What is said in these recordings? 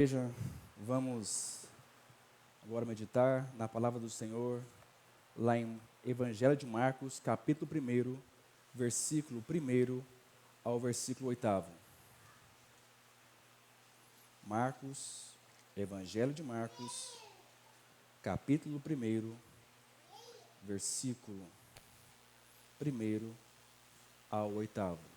Igreja, vamos agora meditar na palavra do Senhor, lá em Evangelho de Marcos, capítulo 1, versículo 1 ao versículo 8. Marcos, Evangelho de Marcos, capítulo 1, versículo 1 ao 8.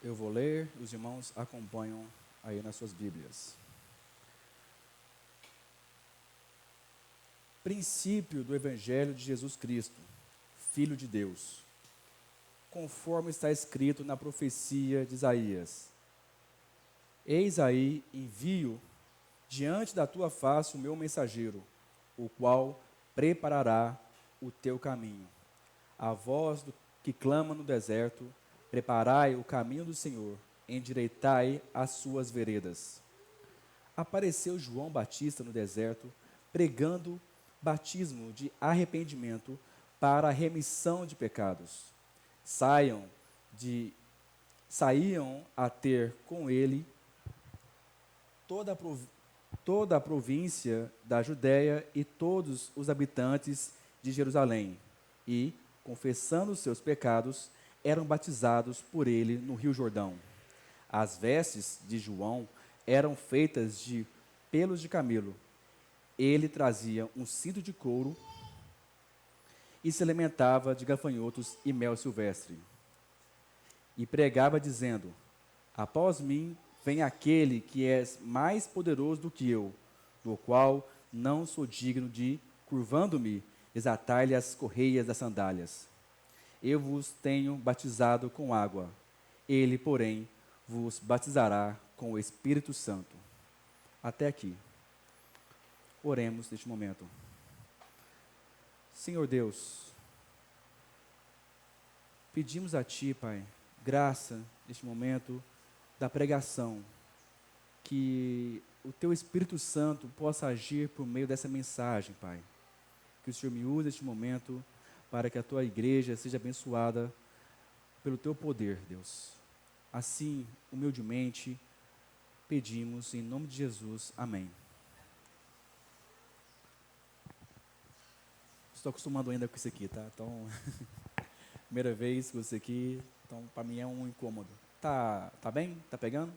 Eu vou ler, os irmãos acompanham aí nas suas Bíblias. Princípio do Evangelho de Jesus Cristo, Filho de Deus, conforme está escrito na profecia de Isaías. Eis aí envio diante da tua face o meu mensageiro, o qual preparará o teu caminho. A voz do que clama no deserto: preparai o caminho do Senhor, endireitai as suas veredas. Apareceu João Batista no deserto, pregando batismo de arrependimento para a remissão de pecados. Saíam a ter com ele toda a província da Judéia e todos os habitantes de Jerusalém, e, confessando os seus pecados, eram batizados por ele no Rio Jordão. As vestes de João eram feitas de pelos de camelo. Ele trazia um cinto de couro e se alimentava de gafanhotos e mel silvestre. E pregava dizendo: após mim vem aquele que é mais poderoso do que eu, do qual não sou digno de, curvando-me, desatar-lhe as correias das sandálias. Eu vos tenho batizado com água, ele, porém, vos batizará com o Espírito Santo. Até aqui. Oremos neste momento. Senhor Deus, pedimos a Ti, Pai, graça neste momento da pregação, que o Teu Espírito Santo possa agir por meio dessa mensagem, Pai. Que o Senhor me use neste momento para que a Tua igreja seja abençoada pelo Teu poder, Deus. Assim, humildemente, pedimos em nome de Jesus. Amém. Estou acostumado ainda com isso aqui, tá? Então, primeira vez com isso aqui, então para mim é um incômodo. Tá bem? Tá pegando?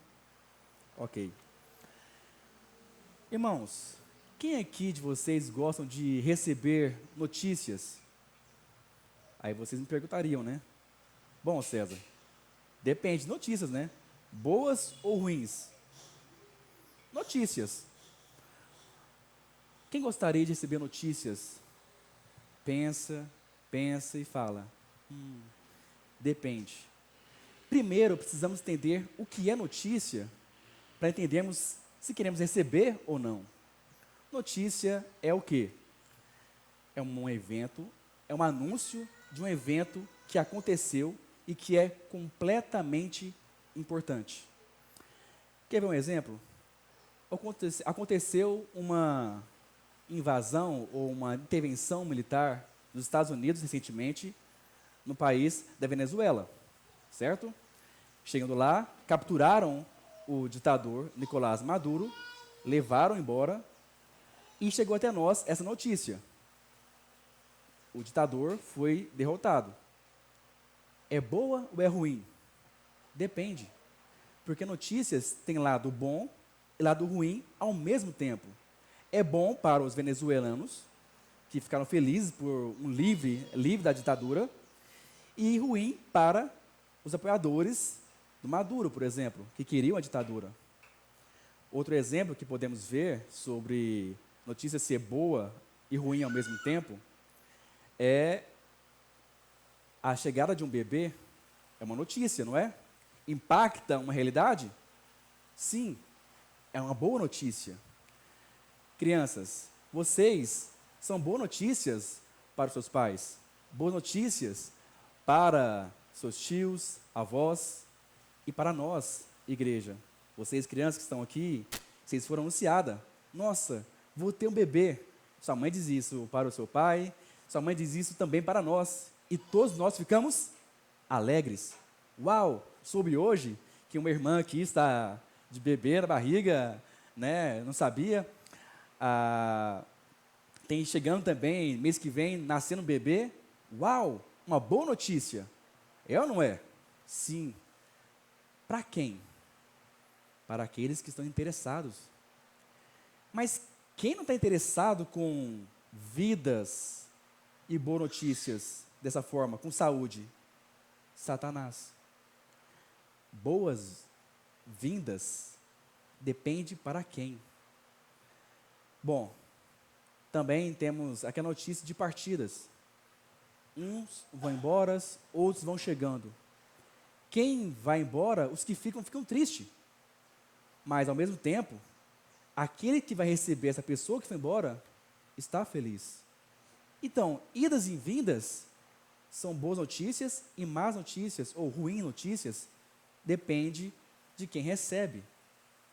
Ok. Irmãos, quem aqui de vocês gostam de receber notícias? Aí vocês me perguntariam, né? Bom, César, depende de notícias, né? Boas ou ruins? Notícias. Quem gostaria de receber notícias? Pensa e fala. Depende. Primeiro, precisamos entender o que é notícia para entendermos se queremos receber ou não. Notícia é o quê? É um evento, é um anúncio de um evento que aconteceu e que é completamente importante. Quer ver um exemplo? Aconteceu uma invasão ou uma intervenção militar dos Estados Unidos recentemente no país da Venezuela, certo? Chegando lá, capturaram o ditador Nicolás Maduro, levaram embora e chegou até nós essa notícia. O ditador foi derrotado. É boa ou é ruim? Depende. Porque notícias têm lado bom e lado ruim ao mesmo tempo. É bom para os venezuelanos, que ficaram felizes por um livre da ditadura, e ruim para os apoiadores do Maduro, por exemplo, que queriam a ditadura. Outro exemplo que podemos ver sobre notícia ser boa e ruim ao mesmo tempo é a chegada de um bebê. É uma notícia, não é? Impacta uma realidade? Sim, é uma boa notícia. Crianças, vocês são boas notícias para os seus pais, boas notícias para seus tios, avós e para nós, igreja. Vocês, crianças que estão aqui, vocês foram anunciadas Nossa, vou ter um bebê. Sua mãe diz isso para o seu pai, sua mãe diz isso também para nós. E todos nós ficamos alegres. Uau, soube hoje que uma irmã aqui está de bebê na barriga, né? Não sabia. Tem chegando também, mês que vem, nascendo um bebê. Uau, uma boa notícia. É ou não é? Sim. Para quem? Para aqueles que estão interessados. Mas quem não está interessado com vidas e boas notícias dessa forma, com saúde? Satanás. Boas-vindas depende para quem? Bom, também temos aqui a notícia de partidas. Uns vão embora, outros vão chegando. Quem vai embora, os que ficam tristes. Mas, ao mesmo tempo, aquele que vai receber essa pessoa que foi embora, está feliz. Então, idas e vindas são boas notícias e más notícias, ou ruins notícias, depende de quem recebe,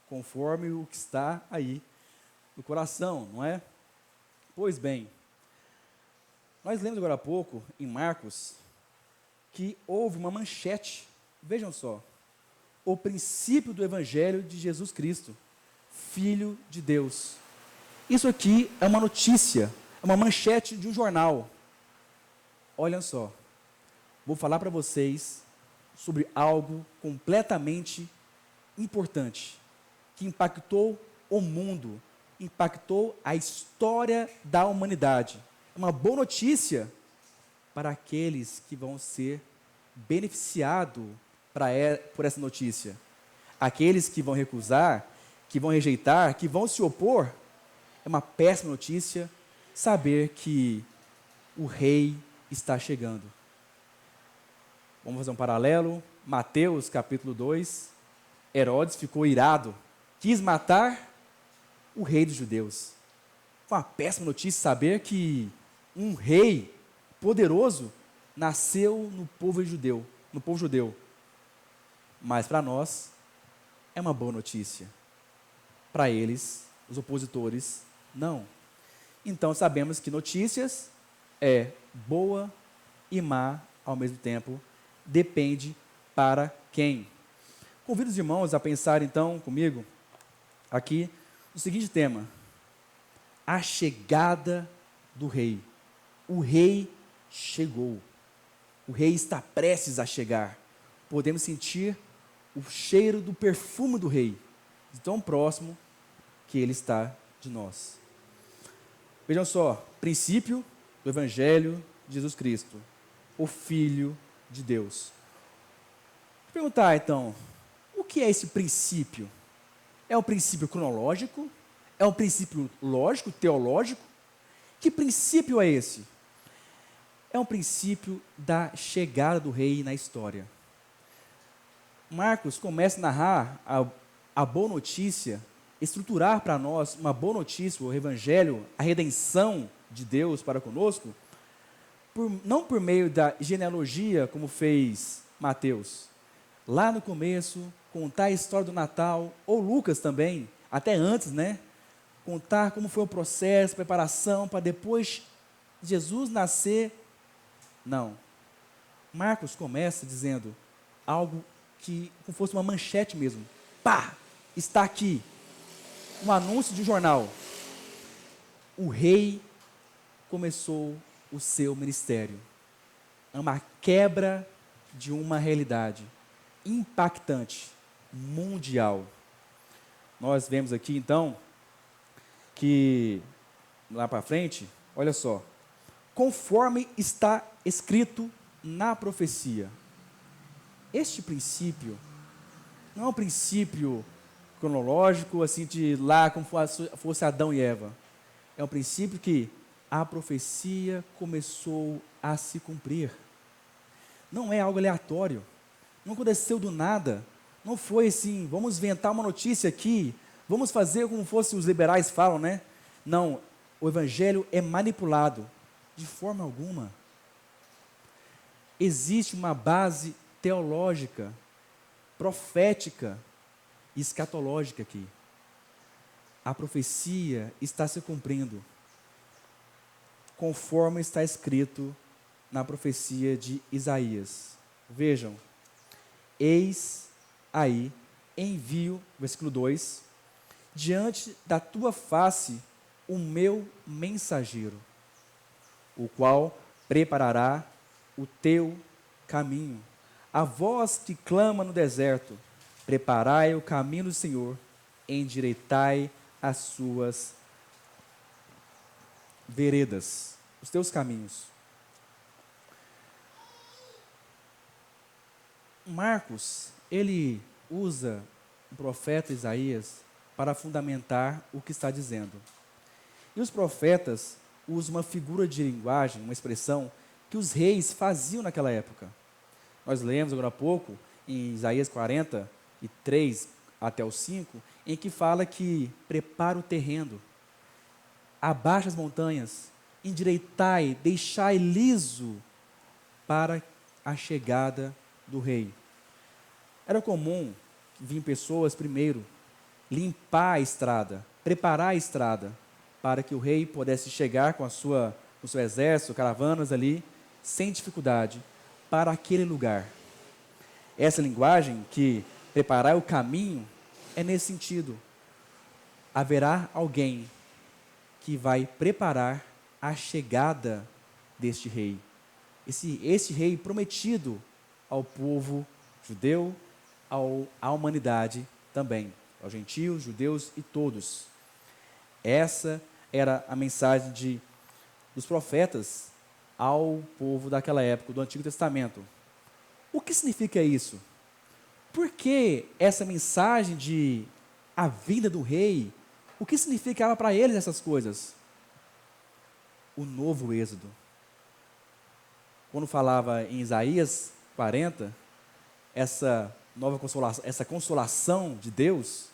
conforme o que está aí no coração, não é? Pois bem, nós lemos agora há pouco, em Marcos, que houve uma manchete, vejam só, o princípio do Evangelho de Jesus Cristo, Filho de Deus. Isso aqui é uma notícia, é uma manchete de um jornal. Olhem só, vou falar para vocês sobre algo completamente importante, que impactou o mundo, impactou a história da humanidade. É uma boa notícia para aqueles que vão ser beneficiados por essa notícia. Aqueles que vão recusar, que vão rejeitar, que vão se opor, é uma péssima notícia saber que o rei está chegando. Vamos fazer um paralelo. Mateus capítulo 2, Herodes ficou irado, quis matar o rei dos judeus. Foi uma péssima notícia saber que um rei poderoso nasceu no povo judeu, Mas para nós é uma boa notícia. Para eles, os opositores, não. Então sabemos que notícias é boa e má ao mesmo tempo, depende para quem. Convido os irmãos a pensar então comigo aqui no seguinte tema: a chegada do rei. O rei chegou. O rei está prestes a chegar. Podemos sentir o cheiro do perfume do rei, de tão próximo que ele está de nós. Vejam só, princípio do Evangelho de Jesus Cristo, o Filho de Deus. Vou perguntar então, o que é esse princípio? É um princípio cronológico? É um princípio lógico, teológico? Que princípio é esse? É um princípio da chegada do rei na história. Marcos começa a narrar a boa notícia, estruturar para nós uma boa notícia, o Evangelho, a redenção de Deus para conosco, não por meio da genealogia, como fez Mateus. Lá no começo, contar a história do Natal, ou Lucas também, até antes, né? Contar como foi o processo, preparação, para depois Jesus nascer. Não. Marcos começa dizendo algo que, como fosse uma manchete mesmo. Pá! Está aqui. Um anúncio de jornal. O rei começou o seu ministério. É uma quebra de uma realidade impactante, mundial. Nós vemos aqui, então, que, lá para frente, olha só, conforme está escrito na profecia. Este princípio não é um princípio cronológico, assim, de lá como fosse Adão e Eva. É um princípio que a profecia começou a se cumprir. Não é algo aleatório. Não aconteceu do nada. Não foi assim, vamos inventar uma notícia aqui, vamos fazer como fosse os liberais falam, né? Não, o evangelho é manipulado. De forma alguma. Existe uma base teológica, profética e escatológica aqui. a profecia está se cumprindo, conforme está escrito na profecia de Isaías. Vejam, eis aí, envio, versículo 2, diante da tua face o meu mensageiro, o qual preparará o teu caminho. A voz que clama no deserto, preparai o caminho do Senhor, endireitai as suas veredas, os teus caminhos. Marcos, ele usa o profeta Isaías para fundamentar o que está dizendo. E os profetas usam uma figura de linguagem, uma expressão que os reis faziam naquela época. Nós lemos agora há pouco, em Isaías 43 até o 5, em que fala que prepara o terreno, abaixa as montanhas, endireitai, deixai liso para a chegada do rei. Era comum vir pessoas primeiro limpar a estrada, preparar a estrada, para que o rei pudesse chegar com o seu exército, caravanas ali, sem dificuldade, para aquele lugar. Essa linguagem que preparar o caminho é nesse sentido. Haverá alguém que vai preparar a chegada deste rei. Este rei prometido ao povo judeu, à humanidade também, aos gentios, judeus e todos. Essa era a mensagem dos profetas ao povo daquela época, do Antigo Testamento. O que significa isso? Por que essa mensagem de a vinda do rei, o que significava para eles essas coisas? O novo êxodo. Quando falava em Isaías 40, essa nova consolação, essa consolação de Deus,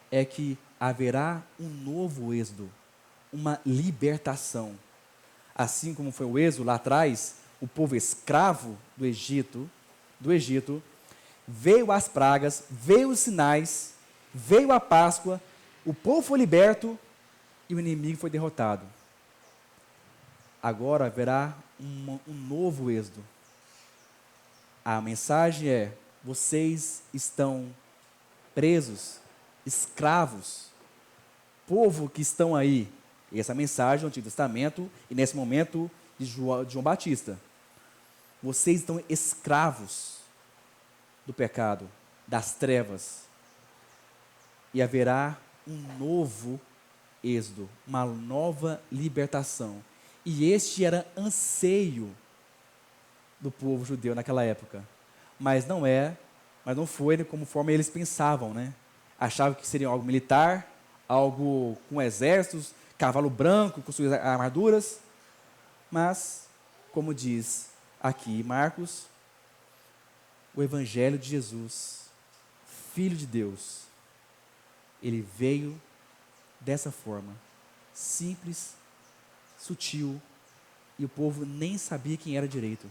é que haverá um novo êxodo, uma libertação. Assim como foi o êxodo lá atrás, o povo escravo do Egito, veio as pragas, veio os sinais, veio a Páscoa, o povo foi liberto e o inimigo foi derrotado. Agora haverá um novo êxodo. A mensagem é: vocês estão presos, escravos, povo que estão aí. E essa mensagem do Antigo Testamento, e nesse momento de João Batista. Vocês estão escravos do pecado, das trevas. E haverá um novo êxodo, uma nova libertação. E este era anseio do povo judeu naquela época. Mas não foi conforme eles pensavam, né? Achavam que seria algo militar, algo com exércitos, cavalo branco, com suas armaduras. Mas, como diz aqui Marcos, o Evangelho de Jesus, Filho de Deus, ele veio dessa forma, simples, sutil, e o povo nem sabia quem era direito.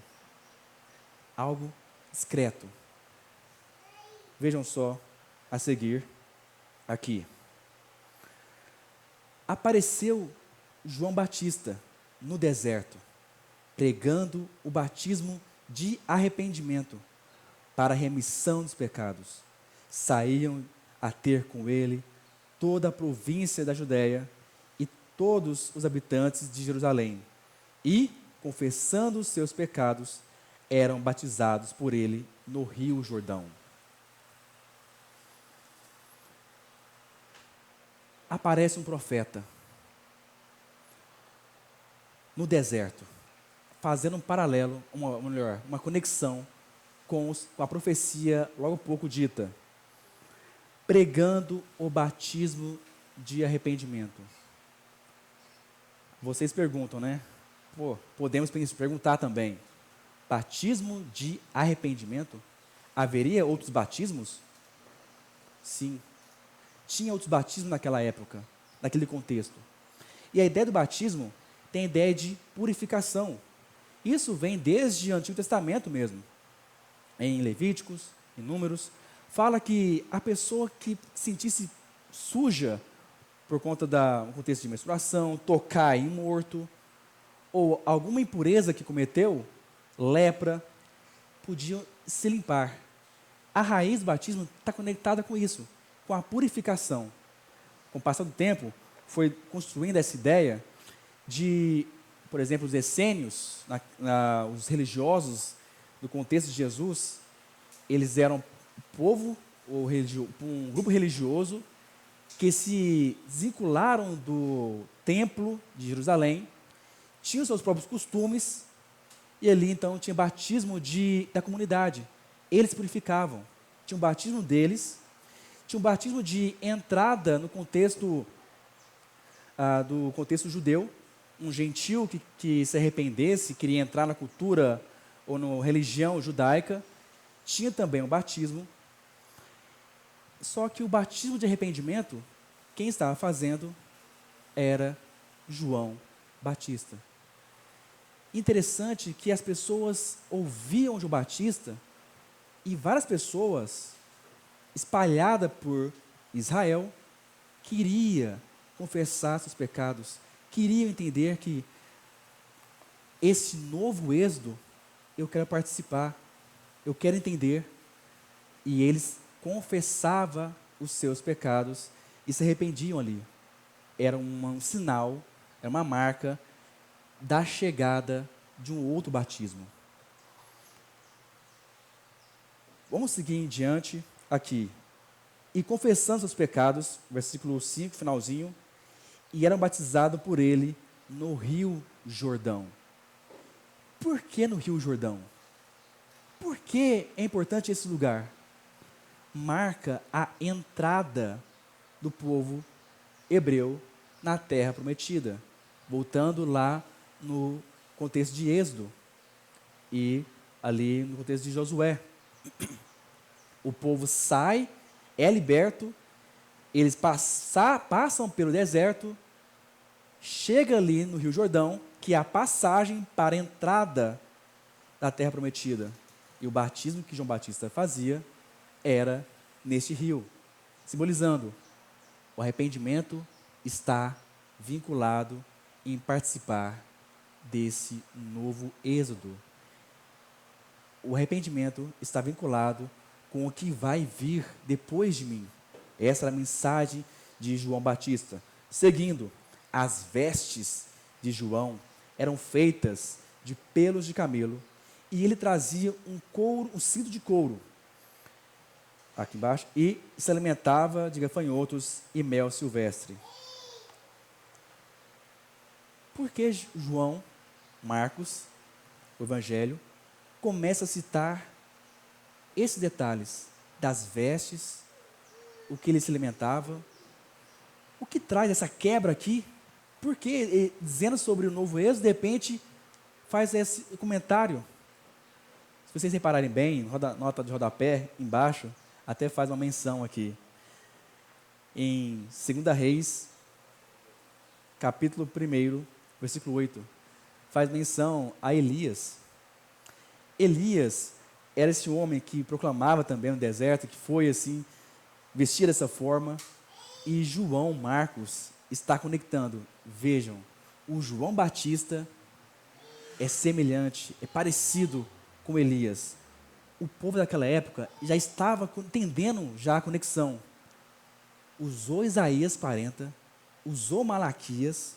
Algo discreto. Vejam só a seguir aqui. Apareceu João Batista no deserto, pregando o batismo de arrependimento para a remissão dos pecados. Saíam a ter com ele toda a província da Judéia e todos os habitantes de Jerusalém. E, confessando os seus pecados, eram batizados por ele no Rio Jordão. Aparece um profeta no deserto, fazendo um paralelo, uma conexão com a profecia logo pouco dita, pregando o batismo de arrependimento. Vocês perguntam, né? Podemos perguntar também, batismo de arrependimento? Haveria outros batismos? Sim. Tinha outros batismos naquela época, naquele contexto. E a ideia do batismo tem a ideia de purificação. Isso vem desde o Antigo Testamento mesmo. Em Levíticos, em Números, fala que a pessoa que sentisse suja por conta do contexto de menstruação, tocar em morto, ou alguma impureza que cometeu, lepra, podiam se limpar. A raiz do batismo está conectada com isso, com a purificação. Com o passar do tempo, foi construindo essa ideia de, por exemplo, os essênios, os religiosos, no contexto de Jesus, eles eram povo, ou um grupo religioso, que se desvincularam do templo de Jerusalém, tinham seus próprios costumes, e ali então tinha batismo da comunidade. Eles purificavam. Tinha um batismo deles, tinha um batismo de entrada no contexto do contexto judeu, um gentil que se arrependesse, queria entrar na cultura ou na religião judaica, tinha também um batismo. Só que o batismo de arrependimento, quem estava fazendo era João Batista. Interessante que as pessoas ouviam João Batista e várias pessoas espalhadas por Israel queriam confessar seus pecados, queriam entender que esse novo êxodo eu quero participar, eu quero entender. E eles confessavam os seus pecados e se arrependiam ali. Era um sinal, era uma marca da chegada de um outro batismo. Vamos seguir em diante aqui. E confessando seus pecados, versículo 5, finalzinho, e eram batizados por ele no Rio Jordão. Por que no Rio Jordão? Por que é importante esse lugar? Marca a entrada do povo hebreu na terra prometida, voltando lá no contexto de Êxodo e ali no contexto de Josué. O povo sai, é liberto, eles passam pelo deserto, chega ali no Rio Jordão, que é a passagem para a entrada da terra prometida. E o batismo que João Batista fazia era neste rio, simbolizando o arrependimento está vinculado em participar desse novo êxodo. O arrependimento está vinculado com o que vai vir depois de mim. Essa era a mensagem de João Batista. Seguindo, as vestes de João eram feitas de pelos de camelo e ele trazia um cinto de couro aqui embaixo e se alimentava de gafanhotos e mel silvestre. Por que João, Marcos, o Evangelho, começa a citar esses detalhes das vestes, o que ele se alimentava, o que traz essa quebra aqui? Porque dizendo sobre o novo êxodo, de repente faz esse comentário. Se vocês repararem bem, nota de rodapé embaixo, até faz uma menção aqui. Em 2 Reis, capítulo 1, versículo 8, faz menção a Elias. Elias era esse homem que proclamava também no deserto, que foi assim, vestir dessa forma, e João Marcos está conectando. Vejam, o João Batista é semelhante, é parecido com Elias. O povo daquela época já estava entendendo já a conexão. Usou Isaías 40, usou Malaquias,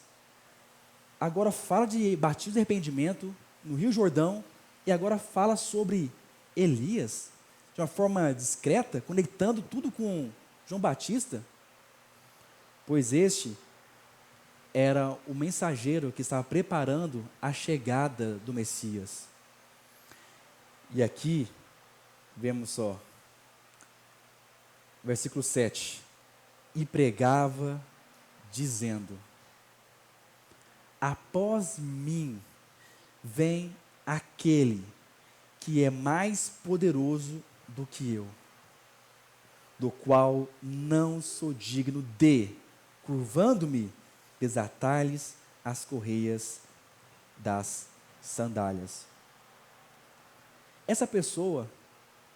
agora fala de batismo de arrependimento no Rio Jordão, e agora fala sobre Elias, de uma forma discreta, conectando tudo com João Batista, pois este era o mensageiro que estava preparando a chegada do Messias. E aqui, vemos só, versículo 7, e pregava, dizendo, após mim vem aquele que é mais poderoso do que eu, do qual não sou digno de, curvando-me, desatar-lhes as correias das sandálias. Essa pessoa,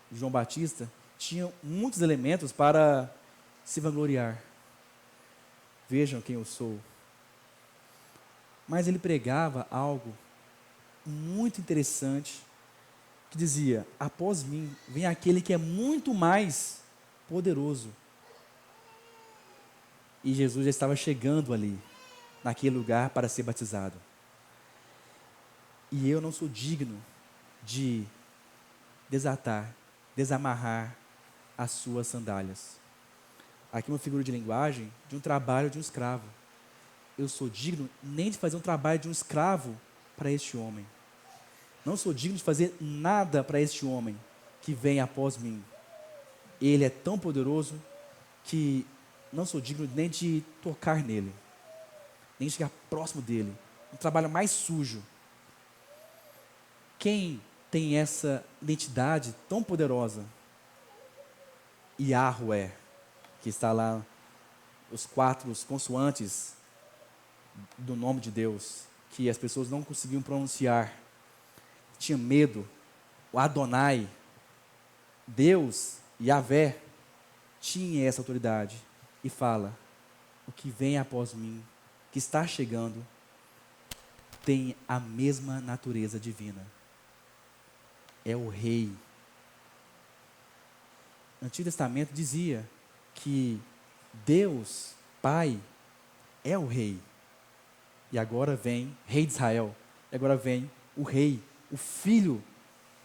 João Batista, tinha muitos elementos para se vangloriar. vejam quem eu sou. Mas ele pregava algo muito interessante, que dizia: após mim vem aquele que é muito mais poderoso. E Jesus já estava chegando ali, naquele lugar, para ser batizado. E eu não sou digno de desamarrar as suas sandálias. Aqui uma figura de linguagem de um trabalho de um escravo. Eu sou digno nem de fazer um trabalho de um escravo para este homem. Não sou digno de fazer nada para este homem que vem após mim. Ele é tão poderoso que não sou digno nem de tocar nele, nem de chegar próximo dele. Um trabalho mais sujo. Quem tem essa identidade tão poderosa? Yahweh, que está lá, os 4 consoantes do nome de Deus, que as pessoas não conseguiam pronunciar, tinha medo. O Adonai, Deus, Yahvé, tinha essa autoridade e fala: o que vem após mim, que está chegando, tem a mesma natureza divina. É o rei. O Antigo Testamento dizia que Deus, Pai, é o rei. E agora vem, rei de Israel, e agora vem o rei, o Filho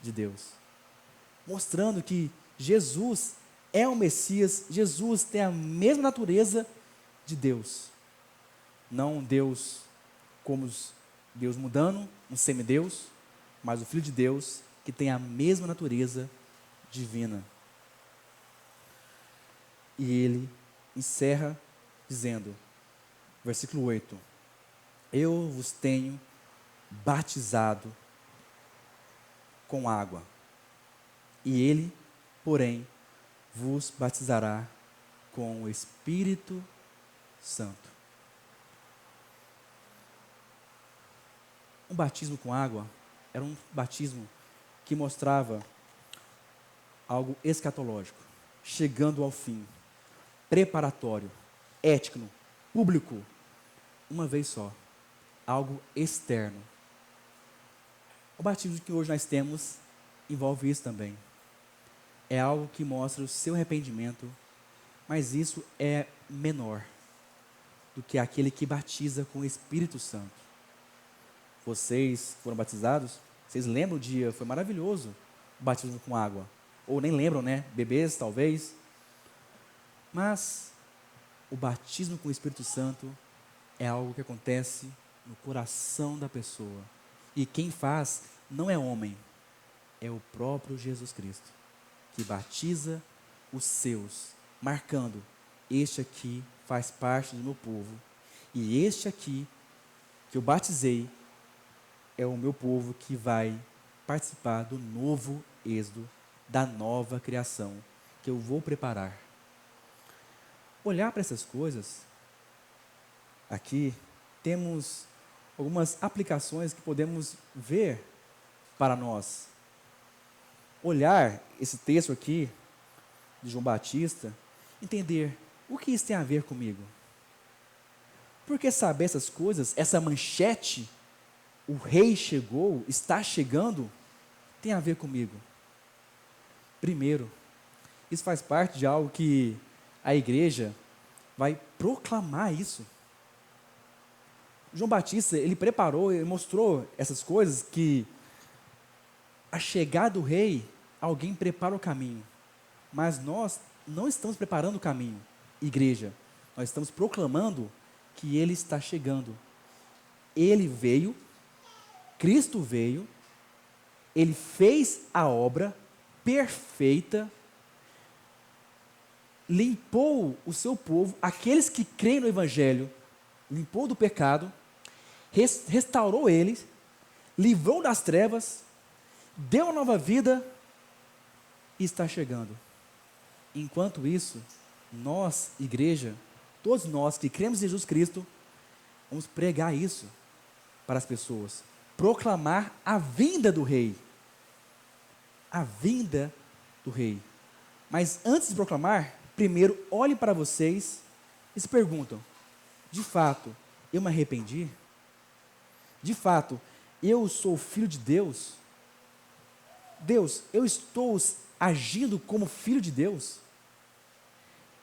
de Deus. Mostrando que Jesus é o Messias, Jesus tem a mesma natureza de Deus. Não um Deus como Deus mudando, um semideus, mas o Filho de Deus que tem a mesma natureza divina. E ele encerra dizendo, versículo 8: eu vos tenho batizado com água, e ele, porém, vos batizará com o Espírito Santo. Um batismo com água era um batismo que mostrava algo escatológico, chegando ao fim, preparatório, ético, público, uma vez só, algo externo. O batismo que hoje nós temos envolve isso também. É algo que mostra o seu arrependimento, mas isso é menor do que aquele que batiza com o Espírito Santo. Vocês foram batizados? Vocês lembram o dia? Foi maravilhoso o batismo com água. Ou nem lembram, né? Bebês, talvez. Mas o batismo com o Espírito Santo é algo que acontece no coração da pessoa. E quem faz não é homem, é o próprio Jesus Cristo, que batiza os seus, marcando: este aqui faz parte do meu povo, e este aqui que eu batizei é o meu povo que vai participar do novo êxodo, da nova criação que eu vou preparar. Olhar para essas coisas, aqui temos algumas aplicações que podemos ver para nós. Olhar esse texto aqui, de João Batista, entender o que isso tem a ver comigo. Porque saber essas coisas, essa manchete, o rei chegou, está chegando, tem a ver comigo. Primeiro, isso faz parte de algo que a igreja vai proclamar isso. João Batista, ele preparou, ele mostrou essas coisas, que a chegada do rei, alguém prepara o caminho. Mas nós não estamos preparando o caminho, igreja. Nós estamos proclamando que ele está chegando. Ele veio, Cristo veio, ele fez a obra perfeita, limpou o seu povo, aqueles que creem no Evangelho, limpou do pecado, restaurou eles, livrou das trevas, deu uma nova vida e está chegando. Enquanto isso, nós, igreja, todos nós que cremos em Jesus Cristo, vamos pregar isso para as pessoas, proclamar a vinda do rei. A vinda do rei. Mas antes de proclamar, primeiro olhem para vocês e se perguntam: de fato, eu me arrependi? De fato, eu sou filho de Deus? Deus, eu estou agindo como filho de Deus?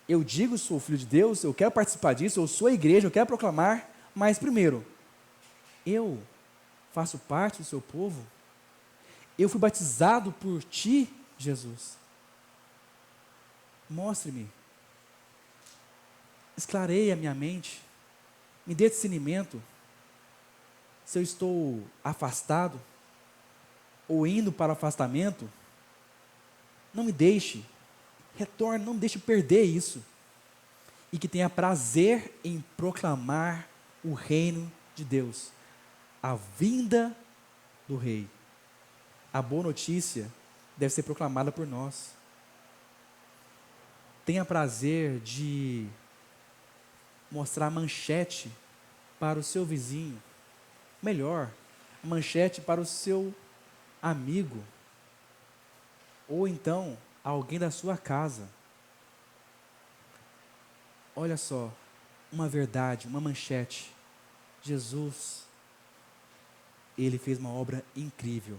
Eu digo sou filho de Deus, eu quero participar disso, eu sou a igreja, eu quero proclamar, mas primeiro, eu faço parte do seu povo? Eu fui batizado por ti, Jesus? Mostre-me, esclareia a minha mente, me dê discernimento, se eu estou afastado, ou indo para o afastamento, não me deixe, retorne, não me deixe perder isso, e que tenha prazer em proclamar o reino de Deus, a vinda do Rei. A boa notícia deve ser proclamada por nós. Tenha prazer de mostrar a manchete para o seu vizinho, melhor, a manchete para o seu amigo, ou então alguém da sua casa. Olha só, uma verdade, uma manchete. Jesus, ele fez uma obra incrível.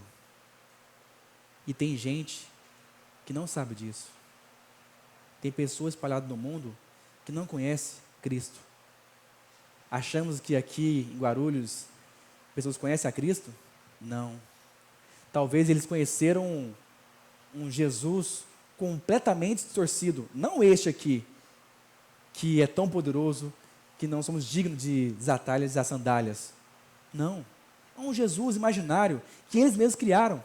E tem gente que não sabe disso. Tem pessoas espalhadas no mundo que não conhecem Cristo. Achamos que aqui em Guarulhos, pessoas conhecem a Cristo? Não. Talvez eles conheceram um Jesus completamente distorcido. Não este aqui, que é tão poderoso, que não somos dignos de desatar as sandálias. Não. É um Jesus imaginário, que eles mesmos criaram.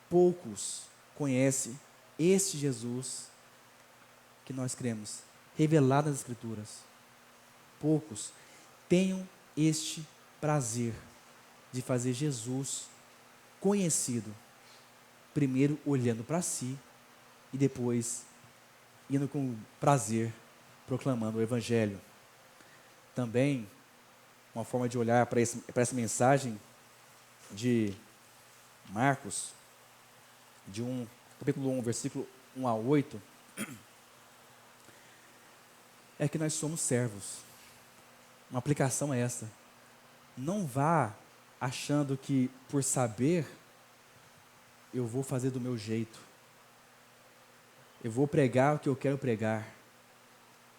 Poucos conhecem este Jesus que nós cremos, revelado nas Escrituras. Poucos tenham este prazer de fazer Jesus conhecido, primeiro olhando para si e depois indo com prazer proclamando o Evangelho. Também, uma forma de olhar para essa mensagem de Marcos, capítulo 1, versículo 1 a 8, é que nós somos servos. Uma aplicação é essa. Não vá achando que, por saber, eu vou fazer do meu jeito. Eu vou pregar o que eu quero pregar.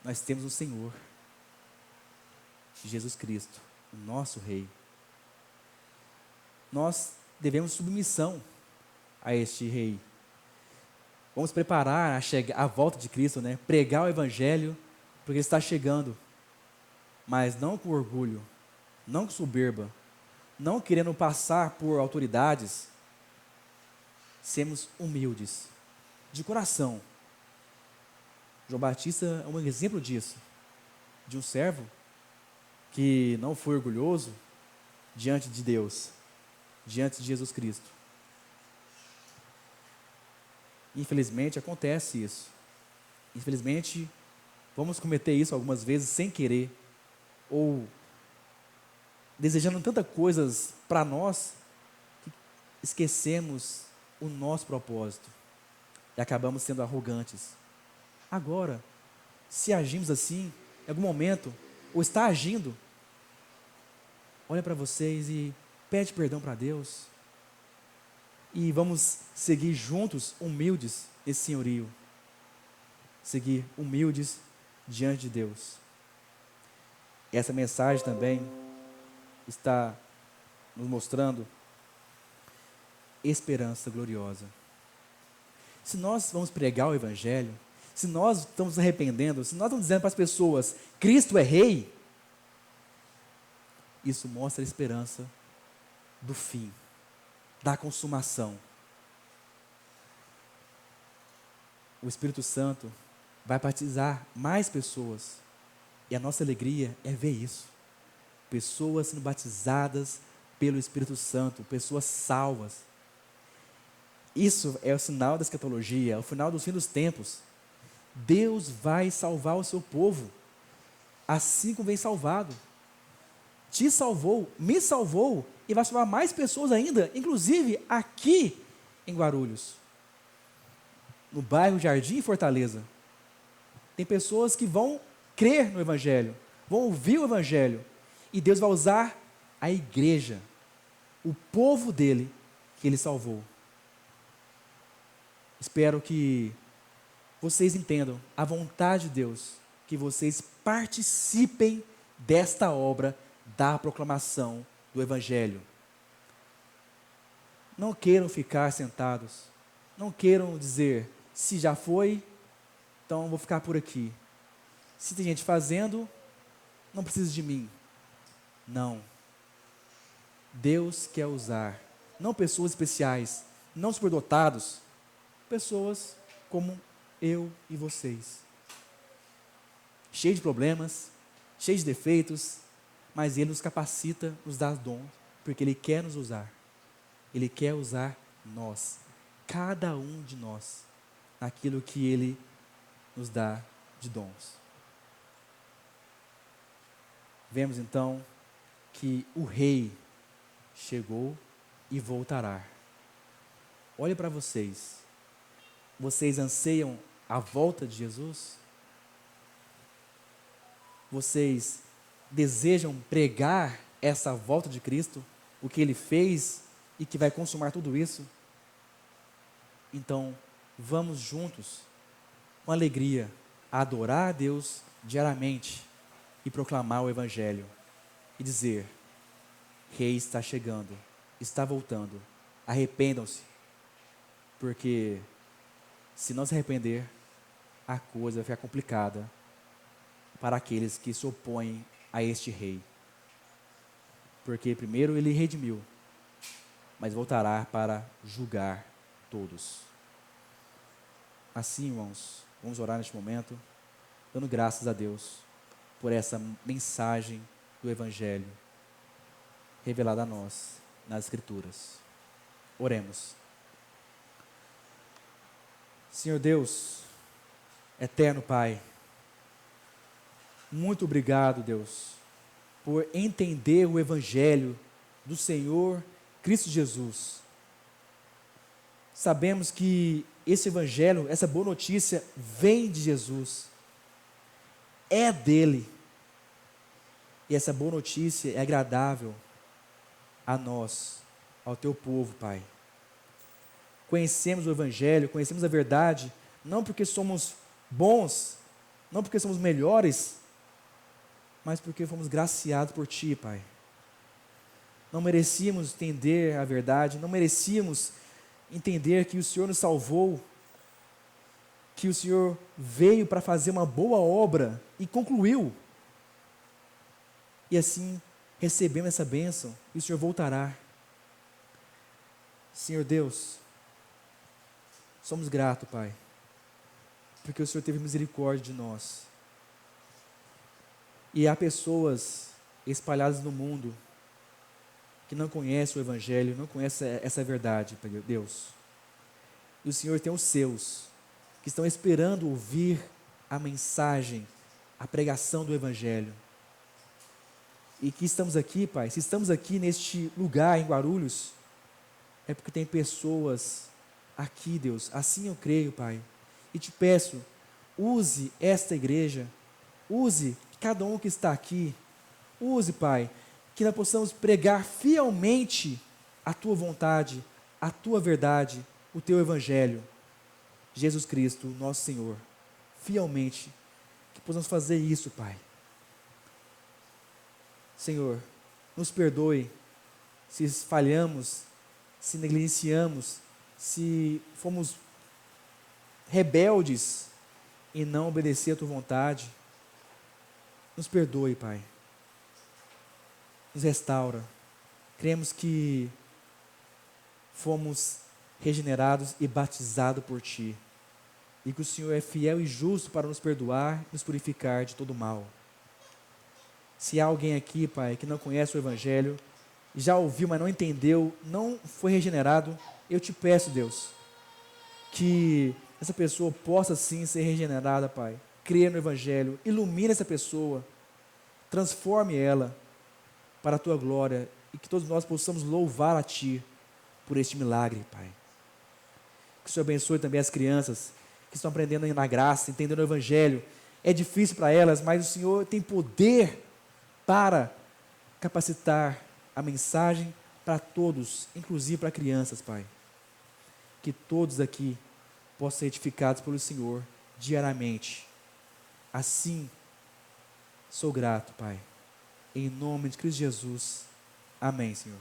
Nós temos o Senhor, Jesus Cristo, o nosso Rei. Nós devemos submissão a este Rei. Vamos preparar a volta de Cristo, né? Pregar o Evangelho, porque Ele está chegando. Mas não com orgulho, não com soberba, não querendo passar por autoridades. Sermos humildes, de coração. João Batista é um exemplo disso, de um servo que não foi orgulhoso diante de Deus, diante de Jesus Cristo. Infelizmente acontece isso. Infelizmente vamos cometer isso algumas vezes sem querer, ou desejando tantas coisas para nós, que esquecemos o nosso propósito e acabamos sendo arrogantes. Agora, se agimos assim, em algum momento, ou está agindo, olha para vocês e pede perdão para Deus. E vamos seguir juntos, humildes, esse senhorio. Seguir humildes diante de Deus. Essa mensagem também está nos mostrando esperança gloriosa. Se nós vamos pregar o Evangelho, se nós estamos nos arrependendo, se nós estamos dizendo para as pessoas, Cristo é Rei, isso mostra a esperança do fim, da consumação. O Espírito Santo vai batizar mais pessoas, e a nossa alegria é ver isso. Pessoas sendo batizadas pelo Espírito Santo, pessoas salvas. Isso é o sinal da escatologia, é o final dos fim dos tempos. Deus vai salvar o seu povo, assim como vem salvado. Te salvou, me salvou, e vai salvar mais pessoas ainda, inclusive aqui em Guarulhos, no bairro Jardim Fortaleza. Tem pessoas que vão crer no Evangelho, vão ouvir o Evangelho. E Deus vai usar a igreja, o povo dele, que ele salvou. Espero que vocês entendam a vontade de Deus, que vocês participem desta obra da proclamação do Evangelho. Não queiram ficar sentados, não queiram dizer, se já foi, então vou ficar por aqui. Se tem gente fazendo, não precisa de mim. Não. Deus quer usar, não pessoas especiais, não superdotados, pessoas como eu e vocês. Cheio de problemas, cheio de defeitos, mas Ele nos capacita, nos dá dom, porque Ele quer nos usar. Ele quer usar nós, cada um de nós, naquilo que Ele nos dá de dons. Vemos então que o Rei chegou e voltará. Olhe para vocês. Vocês anseiam a volta de Jesus? Vocês desejam pregar essa volta de Cristo? O que Ele fez e que vai consumar tudo isso? Então, vamos juntos, com alegria, adorar a Deus diariamente e proclamar o Evangelho e dizer: Rei está chegando, está voltando, arrependam-se, porque se não se arrepender, a coisa vai ficar complicada para aqueles que se opõem a este Rei. Porque primeiro Ele redimiu, mas voltará para julgar todos. Assim, irmãos, vamos orar neste momento, dando graças a Deus por essa mensagem do Evangelho revelada a nós nas Escrituras. Oremos. Senhor Deus, eterno Pai, muito obrigado, Deus, por entender o Evangelho do Senhor Cristo Jesus. Sabemos que esse Evangelho, essa boa notícia, vem de Jesus, é dele, e essa boa notícia é agradável a nós, ao teu povo, Pai. Conhecemos o Evangelho, conhecemos a verdade, não porque somos bons, não porque somos melhores, mas porque fomos graciados por Ti, Pai. Não merecíamos entender a verdade, não merecíamos entender que o Senhor nos salvou, que o Senhor veio para fazer uma boa obra e concluiu. E assim recebemos essa bênção e o Senhor voltará. Senhor Deus, somos gratos, Pai, porque o Senhor teve misericórdia de nós. E há pessoas espalhadas no mundo que não conhecem o Evangelho, não conhecem essa verdade, Deus. E o Senhor tem os seus, que estão esperando ouvir a mensagem, a pregação do Evangelho. E que estamos aqui, Pai, se estamos aqui neste lugar em Guarulhos, é porque tem pessoas aqui, Deus, assim eu creio, Pai. E te peço, use esta igreja, use cada um que está aqui, use, Pai, que nós possamos pregar fielmente a Tua vontade, a Tua verdade, o Teu Evangelho, Jesus Cristo, nosso Senhor, fielmente, que possamos fazer isso, Pai. Senhor, nos perdoe se falhamos, se negligenciamos, se fomos rebeldes em não obedecer a Tua vontade. Nos perdoe, Pai. Nos restaura. Cremos que fomos regenerados e batizados por Ti. E que o Senhor é fiel e justo para nos perdoar e nos purificar de todo mal. Se há alguém aqui, Pai, que não conhece o Evangelho, já ouviu, mas não entendeu, não foi regenerado, eu te peço, Deus, que essa pessoa possa sim ser regenerada, Pai. Creia no Evangelho, ilumine essa pessoa, transforme ela para a Tua glória e que todos nós possamos louvar a Ti por este milagre, Pai. Que o Senhor abençoe também as crianças que estão aprendendo na graça, entendendo o Evangelho, é difícil para elas, mas o Senhor tem poder para capacitar a mensagem para todos, inclusive para crianças, Pai. Que todos aqui possam ser edificados pelo Senhor diariamente. Assim, sou grato, Pai. Em nome de Cristo Jesus. Amém, Senhor.